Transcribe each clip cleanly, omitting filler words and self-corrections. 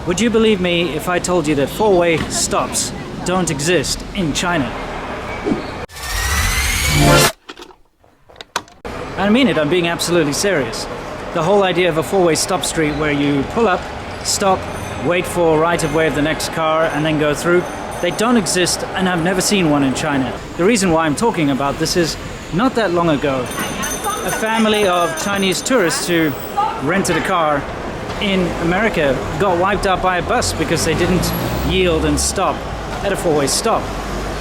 Would you believe me if I told you that four-way stops don't exist in China? I mean it, I'm being absolutely serious. The whole idea of a four-way stop street where you pull up, stop, wait for right-of-way of the next car and then go through, they don't exist, and I've never seen one in China. The reason why I'm talking about this is not that long ago, a family of Chinese tourists who rented a car in America got wiped out by a bus because they didn't yield and stop at a four-way stop.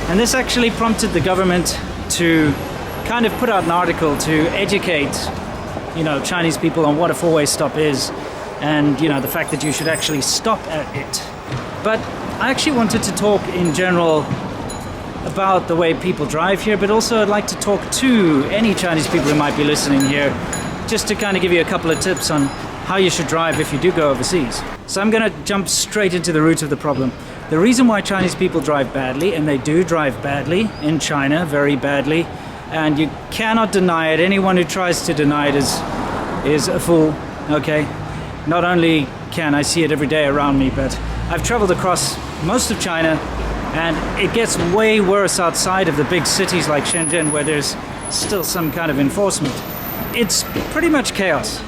And this actually prompted the government to kind of put out an article to educate, Chinese people on what a four-way stop is and, the fact that you should actually stop at it. But I actually wanted to talk in general about the way people drive here, but also I'd like to talk to any Chinese people who might be listening here, just to kind of give you a couple of tips on how you should drive if you do go overseas. So I'm going to jump straight into the root of the problem. The reason why Chinese people drive badly, and they do drive badly in China, very badly, and you cannot deny it. Anyone who tries to deny it is a fool, okay? Not only can I see it every day around me, but I've traveled across most of China, and it gets way worse outside of the big cities like Shenzhen, where there's still some kind of enforcement. It's pretty much chaos.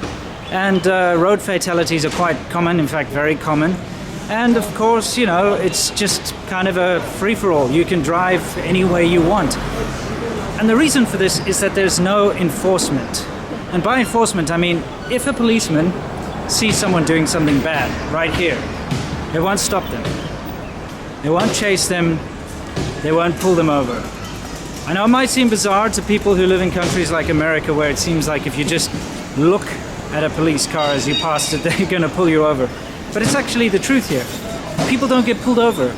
And road fatalities are quite common, in fact very common. And of course, it's just kind of a free-for-all. You can drive any way you want. And the reason for this is that there's no enforcement. And by enforcement, I mean, if a policeman sees someone doing something bad right here, they won't stop them. They won't chase them. They won't pull them over. I know it might seem bizarre to people who live in countries like America, where it seems like if you just look at a police car as you pass it, they're going to pull you over. But it's actually the truth here. People don't get pulled over.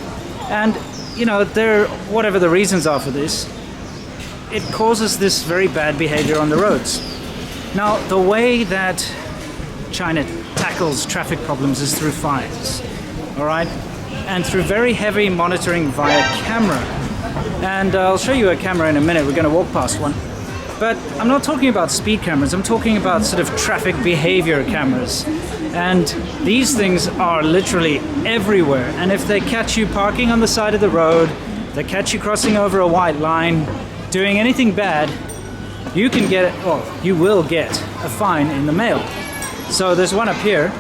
And, whatever the reasons are for this, it causes this very bad behavior on the roads. Now, the way that China tackles traffic problems is through fines, all right? And through very heavy monitoring via camera. And I'll show you a camera in a minute. We're going to walk past one. But I'm not talking about speed cameras, I'm talking about sort of traffic behavior cameras. And these things are literally everywhere. And if they catch you parking on the side of the road, they catch you crossing over a white line, doing anything bad, you will get a fine in the mail. So there's one up here,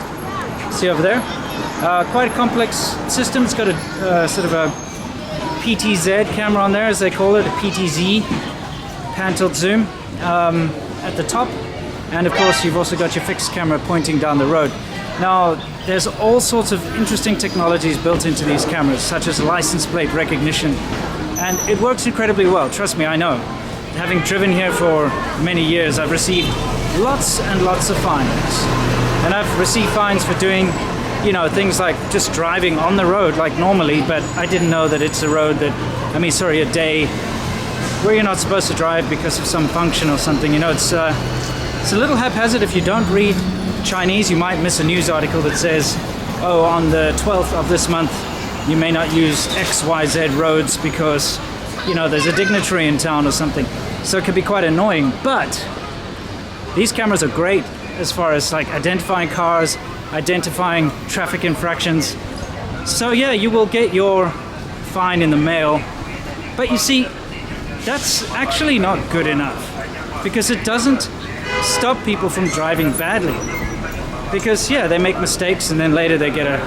see over there? Quite a complex system. It's got a sort of a PTZ camera on there, as they call it, a PTZ. Pan-tilt zoom at the top, and of course you've also got your fixed camera pointing down the road. Now there's all sorts of interesting technologies built into these cameras, such as license plate recognition, and it works incredibly well. Trust me, I know. Having driven here for many years, I've received lots and lots of fines, and I've received fines for doing things like just driving on the road like normally, but I didn't know that it's a road that, a day where you're not supposed to drive because of some function or something. It's a little haphazard. If you don't read Chinese, you might miss a news article that says, oh, on the 12th of this month, you may not use XYZ roads because, there's a dignitary in town or something. So it could be quite annoying. But these cameras are great as far as like identifying cars, identifying traffic infractions. So yeah, you will get your fine in the mail. But you see, that's actually not good enough, because it doesn't stop people from driving badly. Because yeah, they make mistakes and then later they get a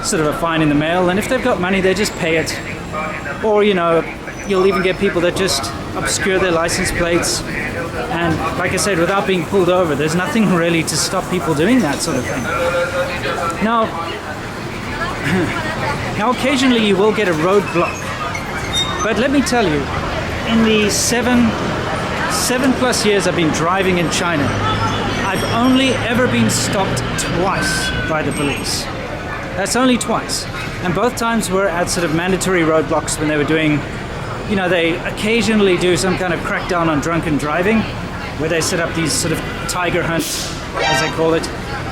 sort of a fine in the mail, and if they've got money they just pay it. Or you'll even get people that just obscure their license plates, and like I said, without being pulled over, there's nothing really to stop people doing that sort of thing. Now occasionally you will get a roadblock, but let me tell you, in the seven plus years I've been driving in China, I've only ever been stopped twice by the police. That's only twice. And both times were at sort of mandatory roadblocks when they were doing, they occasionally do some kind of crackdown on drunken driving, where they set up these sort of tiger hunt, as they call it,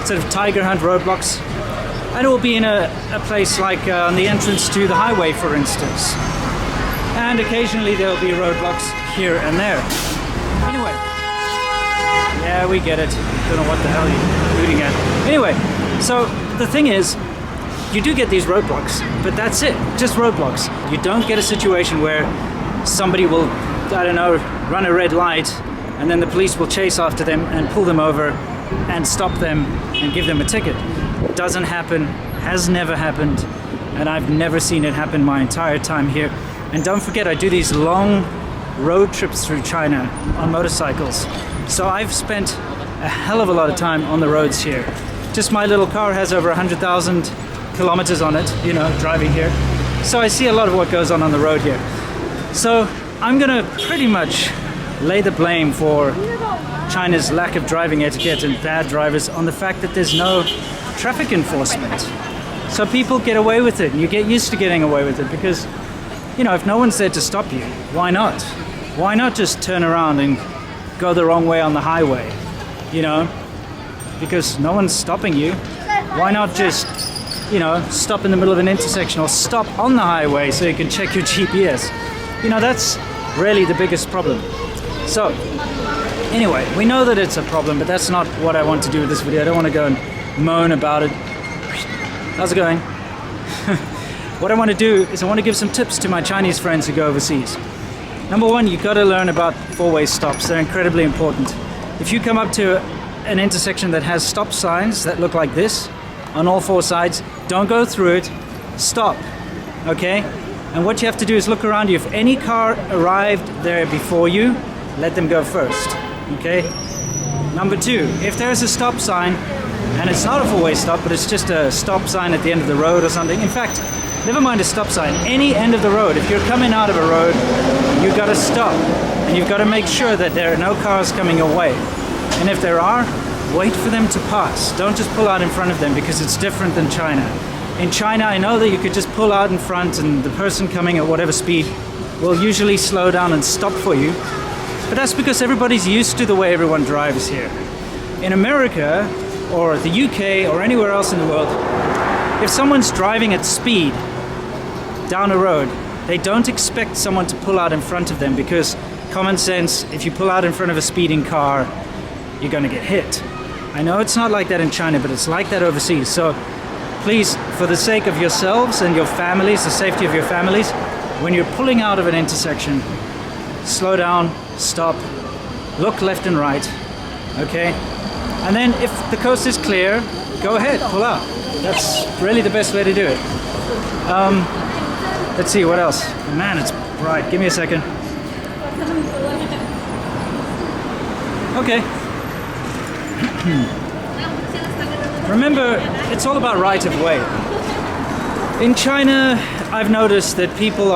sort of tiger hunt roadblocks. And it will be in a place like on the entrance to the highway, for instance. And occasionally there'll be roadblocks here and there. Anyway, yeah, we get it. Don't know what the hell you're shooting at. Anyway, so the thing is, you do get these roadblocks, but that's it, just roadblocks. You don't get a situation where somebody will, I don't know, run a red light and then the police will chase after them and pull them over and stop them and give them a ticket. It doesn't happen, has never happened, and I've never seen it happen my entire time here. And don't forget, I do these long road trips through China on motorcycles. So I've spent a hell of a lot of time on the roads here. Just my little car has over 100,000 kilometers on it, you know, driving here. So I see a lot of what goes on the road here. So I'm gonna pretty much lay the blame for China's lack of driving etiquette and bad drivers on the fact that there's no traffic enforcement. So people get away with it, and you get used to getting away with it because, you know, if no one's there to stop you, why not? Why not just turn around and go the wrong way on the highway, you know? Because no one's stopping you. Why not just, you know, stop in the middle of an intersection or stop on the highway so you can check your GPS? You know, that's really the biggest problem. So, anyway, we know that it's a problem, but that's not what I want to do with this video. I don't want to go and moan about it. How's it going? What I want to do is I want to give some tips to my Chinese friends who go overseas. Number one, you've got to learn about four-way stops. They're incredibly important. If you come up to an intersection that has stop signs that look like this on all four sides, don't go through it, stop, okay? And what you have to do is look around you. If any car arrived there before you, let them go first, okay? Number two, if there's a stop sign, and it's not a four-way stop, but it's just a stop sign at the end of the road or something. In fact, never mind a stop sign, any end of the road. If you're coming out of a road, you've got to stop. And you've got to make sure that there are no cars coming your way. And if there are, wait for them to pass. Don't just pull out in front of them because it's different than China. In China, I know that you could just pull out in front and the person coming at whatever speed will usually slow down and stop for you. But that's because everybody's used to the way everyone drives here. In America, or the UK, or anywhere else in the world, if someone's driving at speed down a road, they don't expect someone to pull out in front of them because common sense, if you pull out in front of a speeding car, you're going to get hit. I know it's not like that in China, but it's like that overseas. So please, for the sake of yourselves and your families, the safety of your families, when you're pulling out of an intersection, slow down, stop, look left and right, okay? And then if the coast is clear, go ahead, pull out. That's really the best way to do it. Let's see, what else? Man, it's bright. Give me a second. Okay. Remember, it's all about right of way. In China, I've noticed that people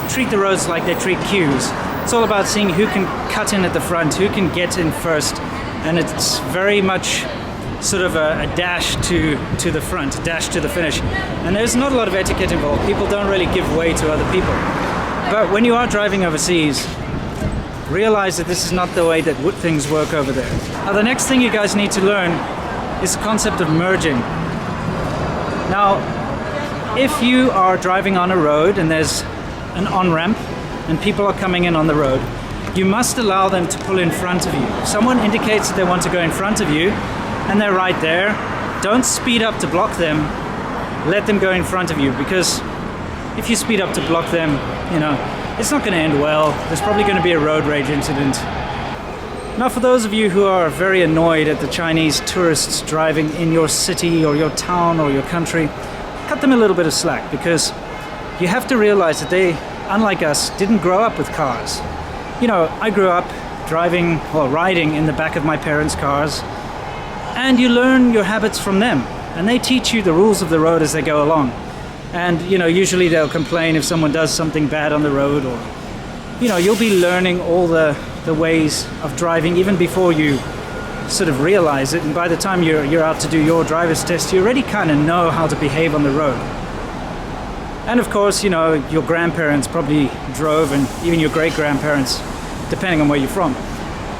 treat the roads like they treat queues. It's all about seeing who can cut in at the front, who can get in first. And it's very much sort of a dash to the front, a dash to the finish. And there's not a lot of etiquette involved. People don't really give way to other people. But when you are driving overseas, realize that this is not the way that things work over there. Now, the next thing you guys need to learn is the concept of merging. Now, if you are driving on a road and there's an on-ramp and people are coming in on the road, you must allow them to pull in front of you. If someone indicates that they want to go in front of you and they're right there, don't speed up to block them. Let them go in front of you, because if you speed up to block them, you know, it's not going to end well. There's probably going to be a road rage incident. Now, for those of you who are very annoyed at the Chinese tourists driving in your city or your town or your country, cut them a little bit of slack, because you have to realize that they, unlike us, didn't grow up with cars. You know, I grew up driving or riding in the back of my parents' cars, and you learn your habits from them, and they teach you the rules of the road as they go along. And, you know, usually they'll complain if someone does something bad on the road, or, you know, you'll be learning all the ways of driving even before you sort of realize it. And by the time you're out to do your driver's test, you already kind of know how to behave on the road. And of course, you know, your grandparents probably drove, and even your great-grandparents, depending on where you're from.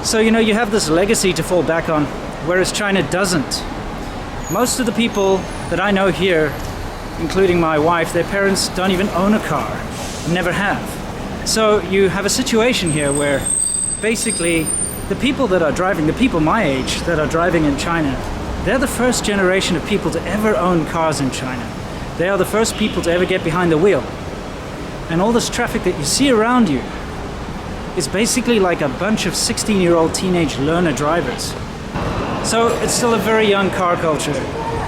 So, you know, you have this legacy to fall back on, whereas China doesn't. Most of the people that I know here, including my wife, their parents don't even own a car, never have. So you have a situation here where basically the people that are driving, the people my age that are driving in China, they're the first generation of people to ever own cars in China. They are the first people to ever get behind the wheel. And all this traffic that you see around you is basically like a bunch of 16-year-old teenage learner drivers. So it's still a very young car culture.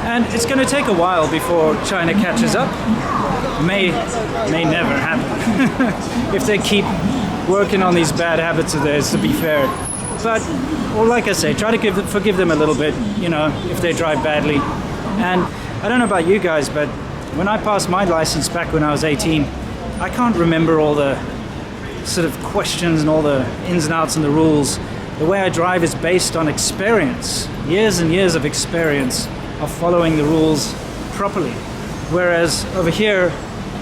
And it's going to take a while before China catches up. May never happen. If they keep working on these bad habits of theirs, to be fair. But, well, like I say, try to forgive them a little bit, you know, if they drive badly. And I don't know about you guys, but when I passed my license back when I was 18, I can't remember all the sort of questions and all the ins and outs and the rules. The way I drive is based on experience, years and years of experience of following the rules properly. Whereas over here,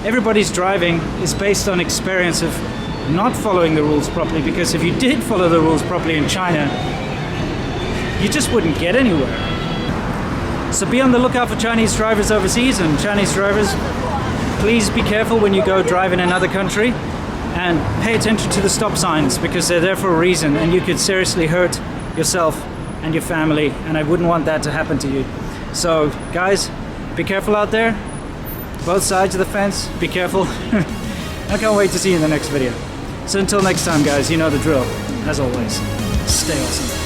everybody's driving is based on experience of not following the rules properly, because if you did follow the rules properly in China, you just wouldn't get anywhere. So be on the lookout for Chinese drivers overseas, and Chinese drivers, please be careful when you go drive in another country, and pay attention to the stop signs, because they're there for a reason, and you could seriously hurt yourself and your family, and I wouldn't want that to happen to you. So guys, be careful out there. Both sides of the fence, be careful. I can't wait to see you in the next video. So until next time, guys, you know the drill. As always, stay awesome.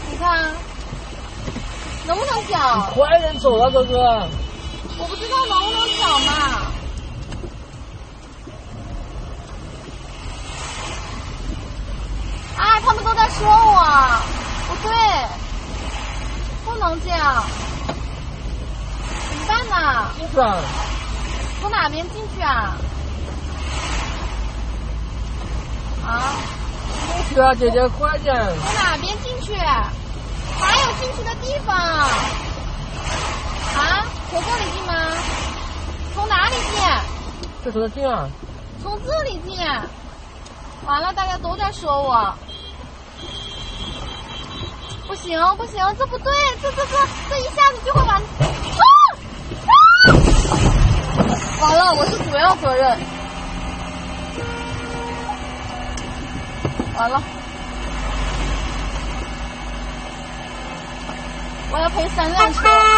你看，能不能讲？快点走啊，哥哥！我不知道能不能讲嘛。哎，他们都在说我，不对，不能这样，怎么办呢？进去啊！从哪边进去啊？啊？进去啊，姐姐，快点！从哪边进去？哪有进去的地方？啊？从这里进吗？从哪里进？这头进啊！从这里进。完了，大家都在说我。不行不行，这不对，这一下子就会完。完了，我是主要责任。完了，我要赔3辆车。